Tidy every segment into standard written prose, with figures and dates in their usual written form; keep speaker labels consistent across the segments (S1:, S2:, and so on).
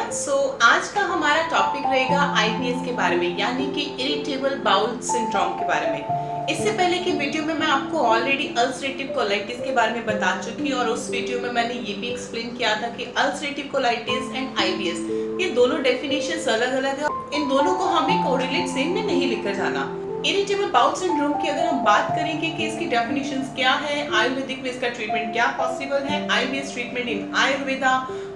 S1: आज का हमारा टॉपिक रहेगा आईबीएस के बारे में, यानी कि इरिटेबल बाउल सिंड्रोम के बारे में। इससे पहले की वीडियो में मैं आपको ऑलरेडी अल्सरेटिव कोलाइटिस के बारे में बता चुकी, और उस वीडियो में मैंने ये भी एक्सप्लेन किया था कि अल्सरेटिव कोलाइटिस एंड आईबीएस ये दोनों डेफिनेशंस अलग अलग है। इन दोनों को हमें कोरिलेट सेम में नहीं लेकर जाना। इरिटेबल बाउल सिंड्रोम की अगर हम बात करेंगे कि इसकी डेफिनेशंस क्या है, आयुर्वेदिक में इसका ट्रीटमेंट क्या पॉसिबल है, IBS treatment in Ayurveda,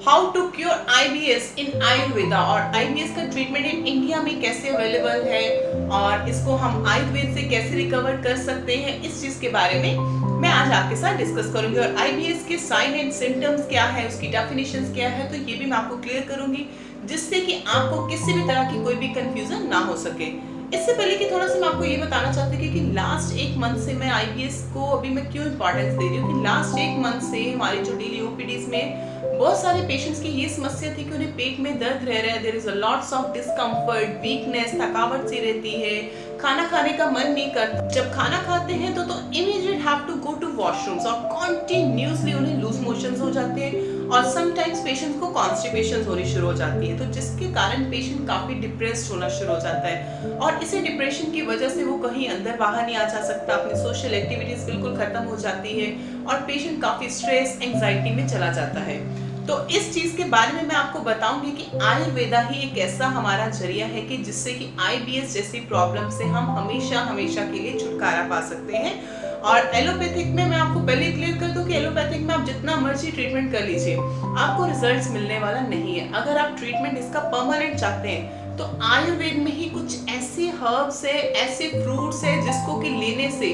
S1: how to cure IBS in Ayurveda, और आईबीएस का ट्रीटमेंट इन इंडिया में कैसे अवेलेबल है और इसको हम आयुर्वेद से कैसे रिकवर कर सकते हैं, इस चीज के बारे में मैं आज आपके साथ डिस्कस करूंगी। और आईबीएस के साइन एंड सिम्टम्स क्या है, उसकी डेफिनेशंस क्या है, तो ये भी मैं आपको क्लियर करूंगी, जिससे कि आपको किसी भी तरह की कोई भी कंफ्यूजन ना हो सके। इससे पहले कि थोड़ा सा मैं आपको ये बताना चाहती हूँ कि लास्ट एक मंथ से मैं आईबीएस को अभी मैं क्यों इंपॉर्टेंस दे रही हूँ कि लास्ट एक मंथ से हमारी जो डेली ओपीडीज में बहुत सारे पेशेंट्स की ये समस्या थी कि उन्हें पेट में दर्द रह रहा है, there is a lots of discomfort, weakness, थकावट सी रहती है, खाना खाने का मन नहीं करता, जब खाना खाते हैं तो immediate have to go to washrooms, और कॉन्टिन्यूसली उन्हें लूज मोशंस हो जाते हैं, और समटाइम्स पेशेंट्स को कॉन्स्टिपेशन होनी शुरू हो जाती है, तो जिसके कारण पेशेंट काफी डिप्रेस्ड होना शुरू हो जाता है, और इसे डिप्रेशन की वजह से वो कहीं अंदर बाहर नहीं आ जा सकता, अपनी सोशल एक्टिविटीज बिल्कुल खत्म हो जाती है, और पेशेंट काफी स्ट्रेस एंजाइटी में चला जाता है। तो इस चीज के बारे में मैं आपको बताऊंगी कि आयुर्वेदा ही एक ऐसा हमारा जरिया है कि जिससे कि आईबीएस जैसी प्रॉब्लम से हम हमेशा हमेशा के लिए छुटकारा पा सकते हैं। और एलोपैथिक में मैं आपको पहले क्लियर कर दूं कि एलोपैथिक में आप जितना मर्जी ट्रीटमेंट कर लीजिए, आपको रिजल्ट्स मिलने वाला नहीं है। अगर आप ट्रीटमेंट इसका परमानेंट चाहते हैं तो आयुर्वेद में ही कुछ ऐसे हर्ब्स है, ऐसे फ्रूट्स है जिसको कि लेने से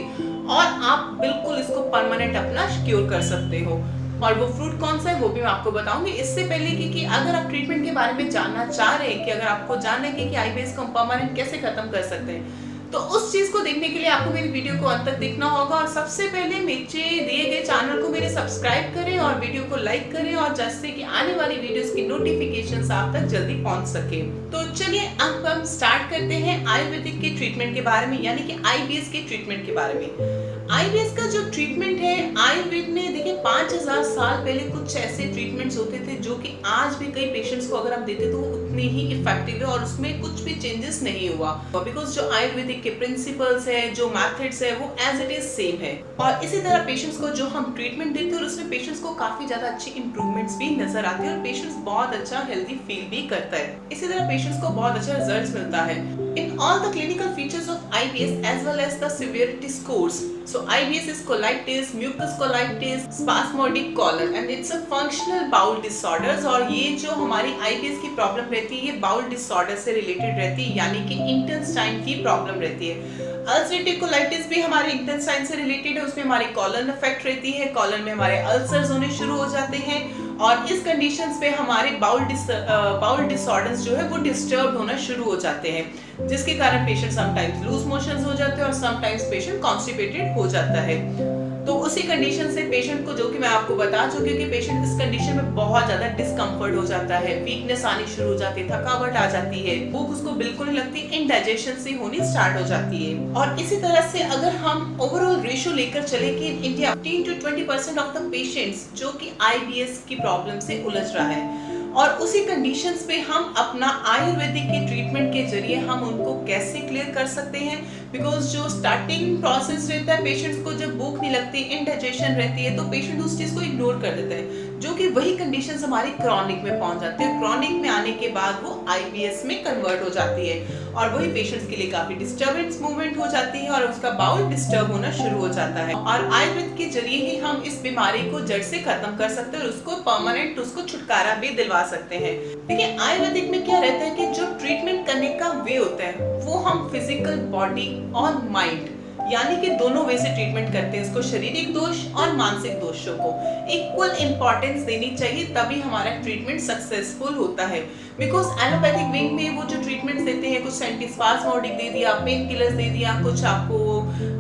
S1: और आप बिल्कुल इसको परमानेंट अपना क्योर कर सकते हो। और वो फ्रूट कौन सा है वो भी मैं आपको बताऊंगी। इससे पहले कि अगर आप ट्रीटमेंट के बारे में जानना चाह रहे हैं, कि अगर आपको जानना है कि आईबीएस को परमानेंट कैसे खत्म कर सकते हैं, तो उस चीज को देखने के लिए आपको मेरी वीडियो को अंत तक देखना होगा। और सबसे पहले नीचे दिए गए चैनल को मेरे सब्सक्राइब करें और वीडियो को लाइक करें, और जिससे कि आने वाली वीडियोस की नोटिफिकेशंस आप तक जल्दी पहुंच सके। तो चलिए अब हम स्टार्ट करते हैं आयुर्वेदिक के ट्रीटमेंट के बारे में, यानी कि आईबीएस के ट्रीटमेंट के बारे में। आईबीएस का जो ट्रीटमेंट है आयुर्वेद में, देखिए 5000 साल पहले कुछ ऐसे ट्रीटमेंट्स होते थे जो कि आज भी कई पेशेंट्स को अगर हम देते तो वो उतने ही इफेक्टिव है, और उसमें कुछ भी चेंजेस नहीं हुआ, बिकॉज जो आयुर्वेदिक के प्रिंसिपल्स है, जो मेथड्स है, वो एज इट इज सेम है। और इसी तरह पेशेंट्स को जो हम ट्रीटमेंट देते हैं और उसमें पेशेंट्स को काफी ज्यादा अच्छी इंप्रूवमेंट्स भी नजर आते हैं, और पेशेंट्स बहुत अच्छा हेल्दी फील भी करता है। इसी तरह पेशेंट्स को बहुत अच्छा रिजल्ट मिलता है in all the clinical features of IBS as well as the severity scores. So IBS is colitis, mucus colitis, spasmodic colon, and it's a functional bowel disorders। और ये जो हमारी IBS की प्रॉब्लम रहती है ये बाउल डिसऑर्डर से related रहती है, यानी कि इंटेस्टाइन की प्रॉब्लम रहती है। अल्सरेटिव कोलाइटिस भी हमारे इंटेस्टाइन से रिलेटेड है, उसमें हमारी कॉलन अफेक्ट रहती है, कॉलन में हमारे अल्सर्स होने शुरू हो जाते हैं, और इस कंडीशंस पे हमारे बाउल डिसऑर्डर्स जो है वो डिस्टर्ब होना शुरू हो जाते हैं, जिसके कारण पेशेंट समटाइम्स लूज मोशंस हो जाते हैं और समटाइम्स पेशेंट कॉन्स्टिपेटेड हो जाता है। तो उसी कंडीशन से पेशेंट को, जो कि मैं आपको बता चुकी हूँ कि पेशेंट इस कंडीशन में बहुत ज्यादा डिस्कम्फर्ट हो जाता है, वीकनेस आनी शुरू हो जाती है, थकावट आ जाती है, भूख उसको बिल्कुल नहीं लगती, इंडाइजेशन से होनी स्टार्ट हो जाती है। और इसी तरह से अगर हम ओवरऑल रेशियो लेकर चले कि India 15 to 20% of the patients जो कि आईबीएस की प्रॉब्लम से उलझ रहा है, और उसी कंडीशंस पे हम अपना आयुर्वेदिक के ट्रीटमेंट के जरिए हम उनको कैसे क्लियर कर सकते हैं। बिकॉज जो स्टार्टिंग प्रोसेस रहता है, पेशेंट्स को जब भूख नहीं लगती, इंडाइजेशन रहती है, तो पेशेंट उस चीज को इग्नोर कर देते हैं, जो कि वही कंडीशंस हमारी क्रॉनिक में पहुंच जाती है। क्रॉनिक में आने के बाद वो आईबीएस में कन्वर्ट हो जाती है, और वही पेशेंट्स के लिए काफी डिस्टर्बेंस मूवमेंट हो जाती है, और उसका बाउल डिस्टर्ब होना शुरू हो जाता है। और आयुर्वेद के जरिए ही हम इस बीमारी को जड़ से खत्म कर सकते हैं, और उसको परमानेंट, उसको छुटकारा भी दिलवा सकते हैं। देखिए आयुर्वेदिक में क्या रहता है कि जो ट्रीटमेंट करने का वे होता है वो हम फिजिकल बॉडी और माइंड, यानी कि दोनों वे से ट्रीटमेंट करते हैं। इसको शारीरिक दोष और मानसिक दोषों को इक्वल इंपॉर्टेंस देनी चाहिए, तभी हमारा ट्रीटमेंट सक्सेसफुल होता है। बिकॉज एलोपैथिक विंग में वो जो ट्रीटमेंट देते हैं, कुछ एंटीस्पास्मोडिक दे दिया, पेन किलर्स दे दिया, कुछ आपको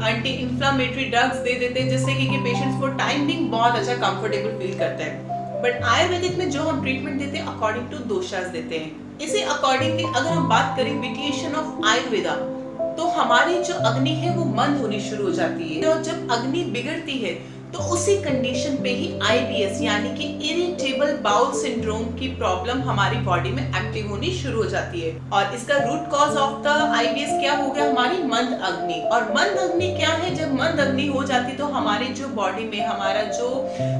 S1: एंटी इंफ्लेमेटरी ड्रग्स दे देते हैं, जिससे कि पेशेंट्स को टाइमिंग बहुत अच्छा कंफर्टेबल फील करता है। बट आयुर्वेदिक में जो हम ट्रीटमेंट देते हैं अकॉर्डिंग टू दोषास देते हैं। इसी अकॉर्डिंगली अगर हम बात करें विटिएशन ऑफ आयुर्वेदा, तो हमारी जो अग्नि है वो मंद होनी शुरू हो जाती है, और जब अग्नि बिगड़ती है तो उसी कंडीशन पे ही आईबीएस यानी कि इरिटेबल बाउल सिंड्रोम की प्रॉब्लम हमारी बॉडी में एक्टिव होनी शुरू हो जाती है। और इसका root cause of the IBS क्या हो गया, हमारी मंद अग्नि। और मंद अग्नि क्या है, जब मंद अग्नि हो जाती तो हमारी जो बॉडी में हमारा जो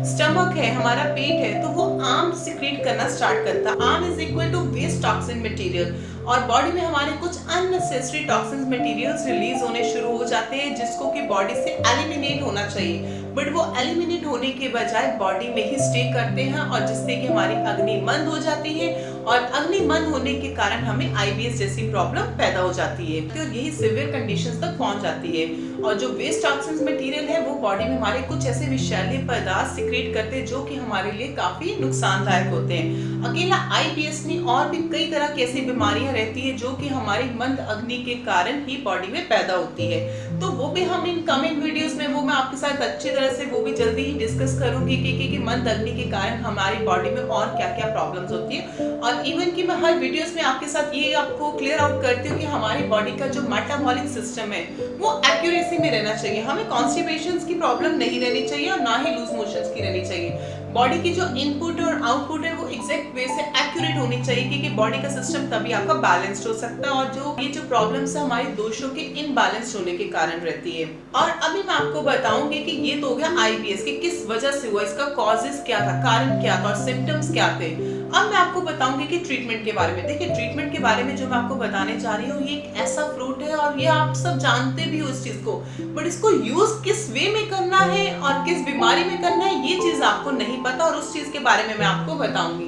S1: स्टमक है, हमारा पेट है, तो वो आम सिक्रीट करना स्टार्ट करता है। Aam is equal to waste toxin material, और बॉडी में हमारे कुछ अननेसेसरी टॉक्सिन मटेरियल्स रिलीज होने शुरू हो जाते हैं जिसको कि बॉडी से एलिमिनेट होना चाहिए, बट वो एलिमिनेट होने के बजाय बॉडी में ही स्टे करते हैं, और जिससे कि हमारी अग्नि मंद हो जाती है, और अग्नि मंद होने के कारण हमें आईबीएस जैसी प्रॉब्लम पैदा हो जाती है, तो यही सिवियर कंडीशंस तक पहुंच जाती है। और जो वेस्ट टॉक्सिन मटेरियल है वो बॉडी में हमारे कुछ ऐसे विषैले पदार्थ सिक्रेट करते हैं जो कि हमारे लिए काफी नुकसानदायक होते हैं। अकेला आईबीएस नहीं, और भी कई तरह की ऐसी बीमारियां रहती है जो कि हमारी मंद अग्नि के कारण ही बॉडी में पैदा होती है। तो वो भी हम इन कमिंग वीडियोस में वो मैं आपके साथ अच्छी तरह से वो भी जल्दी ही डिस्कस करूंगी कि मंद अग्नि के कारण हमारी बॉडी में और क्या क्या प्रॉब्लम्स होती है। और इवन कि मैं हर वीडियोस में आपके साथ ये आपको क्लियर आउट करती हूँ कि हमारी बॉडी का जो मेटाबॉलिक सिस्टम है वो एक्यूरेसी में रहना चाहिए। हमें कॉन्स्टिपेशन की प्रॉब्लम नहीं रहनी चाहिए और ना ही लूज मोशंस की रहनी चाहिए। बॉडी की जो इनपुट और आउटपुट है वो एग्जैक्ट वे से एक्यूरेट होनी चाहिए, क्योंकि बॉडी का सिस्टम तभी आपका बैलेंस्ड हो सकता है, और जो ये जो प्रॉब्लम्स है हमारे दोषों के इनबैलेंस होने के कारण रहती है। और अभी मैं आपको बताऊंगी कि ये तो हो गया आईबीएस कि किस वजह से हुआ, इसका कॉजेस क्या था, कारण क्या था और सिम्टम्स क्या थे। अब मैं आपको बताऊंगी कि ट्रीटमेंट के बारे में। देखिए, ट्रीटमेंट के बारे में जो मैं आपको बताने जा रही हूँ, ये एक ऐसा फ्रूट है और ये आप सब जानते भी हो इस चीज को, बट इसको यूज किस वे में करना है और किस बीमारी में करना है ये चीज आपको नहीं पता, और उस चीज के बारे में मैं आपको बताऊंगी।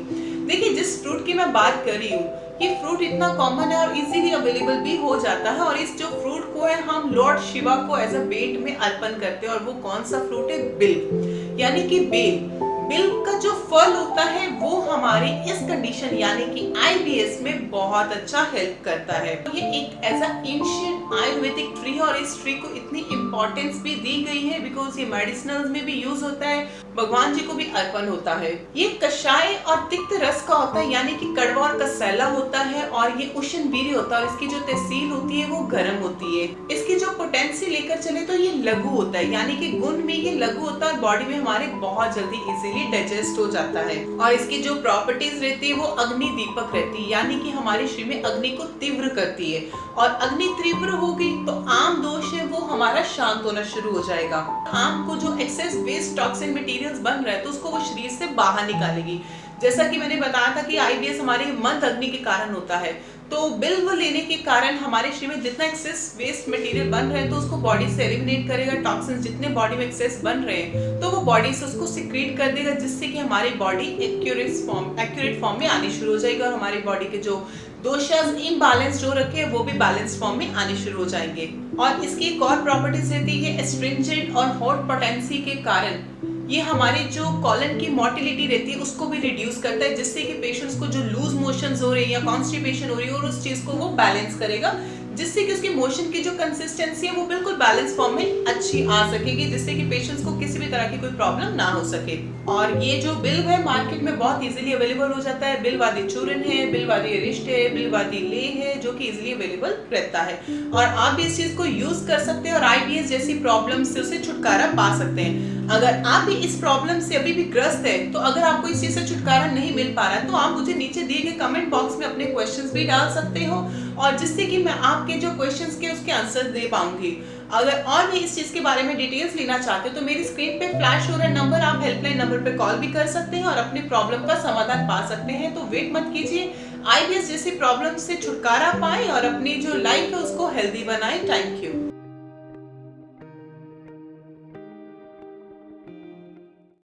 S1: देखिए, जिस फ्रूट की मैं बात कर रही हूँ, ये फ्रूट इतना कॉमन है और इजीली अवेलेबल भी हो जाता है, और इस जो फ्रूट को है हम लॉर्ड शिवा को एज अ बेट में अर्पण करते हैं। और वो कौन सा फ्रूट है, बिल्व यानी कि बेल। बिल्व का जो फल होता है वो हमारी इस कंडीशन यानी कि आईबीएस में बहुत अच्छा हेल्प करता है। ये एक as a ancient Ayurvedic tree, और इस ट्री को इतनी इंपॉर्टेंस भी दी गई है बिकॉज ये मेडिसिनल में भी यूज होता है, भगवान जी को भी अर्पण होता है। ये कषाय और तिक्त रस का होता है, यानी कि कड़वा और कसैला होता है, और ये उष्ण वीर्य होता है, और इसकी जो तहसील होती है वो गर्म होती है। इसकी जो पोटेंसी लेकर चले तो ये लघु होता है, यानी कि गुण में ये लघु होता है और बॉडी में हमारे बहुत जल्दी इजीली डाइजेस्ट हो जाता है। और इसकी जो प्रॉपर्टीज रहती है वो अग्नि दीपक रहती है, यानी कि हमारे शरीर में अग्नि को तीव्र करती है, और अग्नि तीव्र होगी तो आम दोष है वो हमारा शांत होना शुरू हो जाएगा। आम को जो एक्सेस वेस्ट टॉक्सिन मटेरियल्स बन रहा है तो उसको वो शरीर से बाहर निकालेगी। जैसा कि मैंने बताया था कि आईबीएस हमारे मंद अग्नि के कारण होता है, तो बिल्व लेने के कारण हमारे शरीर में जितना एक्सेस वेस्ट मटेरियल बन रहे हैं तो उसको बॉडी से एलिमिनेट करेगा। टॉक्सिन्स जितने बॉडी में एक्सेस बन रहे हैं तो वो बॉडी से उसको सिक्रीट कर देगा, जिससे कि हमारी बॉडी एक्यूरेट फॉर्म में आनी शुरू हो जाएगी, और हमारी बॉडी के जो दोषास इम्बैलेंस्ड हो रखे हैं वो भी बैलेंस फॉर्म में आने शुरू हो जाएंगे। और इसकी एक और प्रॉपर्टीज रहती है, एस्ट्रिंजेंट और हॉट पोटेंसी के कारण ये हमारी जो कॉलन की मोटिलिटी रहती है उसको भी रिड्यूस करता है, जिससे कि पेशेंट्स को जो लूज मोशंस हो रही है या कॉन्स्टिपेशन हो रही है और उस चीज को वो बैलेंस करेगा, जिससे कि उसकी मोशन की जो कंसिस्टेंसी है वो बिल्कुल बैलेंस फॉर्म में अच्छी आ सकेगी, जिससे कि पेशेंट्स को किसी भी तरह की कोई प्रॉब्लम ना हो सके। और ये जो बिल्व है मार्केट में बहुत इजीली अवेलेबल हो जाता है। बिल्वादी चूर्ण है, बिल्वादी अरिष्ट है, बिल्वादी ले है, जो कि इजीली अवेलेबल रहता है, और आप भी इस चीज को यूज कर सकते हैं और आईबीएस जैसी प्रॉब्लम से उसे छुटकारा पा सकते हैं। अगर आप भी इस प्रॉब्लम से अभी भी ग्रस्त है, तो अगर आपको इस चीज से छुटकारा नहीं मिल पा रहा है तो आप मुझे नीचे दिए गए कमेंट बॉक्स में अपने क्वेश्चंस भी डाल सकते हो, और जिससे कि मैं आपके जो क्वेश्चंस के उसके आंसर दे पाऊंगी। अगर और भी इस चीज के बारे में डिटेल्स लेना चाहते हो तो मेरी स्क्रीन पे फ्लैश हो रहा नंबर, आप हेल्पलाइन नंबर पे कॉल भी कर सकते हैं और अपनी प्रॉब्लम का समाधान पा सकते हैं। तो वेट मत कीजिए, आईबीएस जैसी प्रॉब्लम से छुटकारा पाएं और अपनी जो लाइफ है उसको हेल्दी बनाएं। Thank you.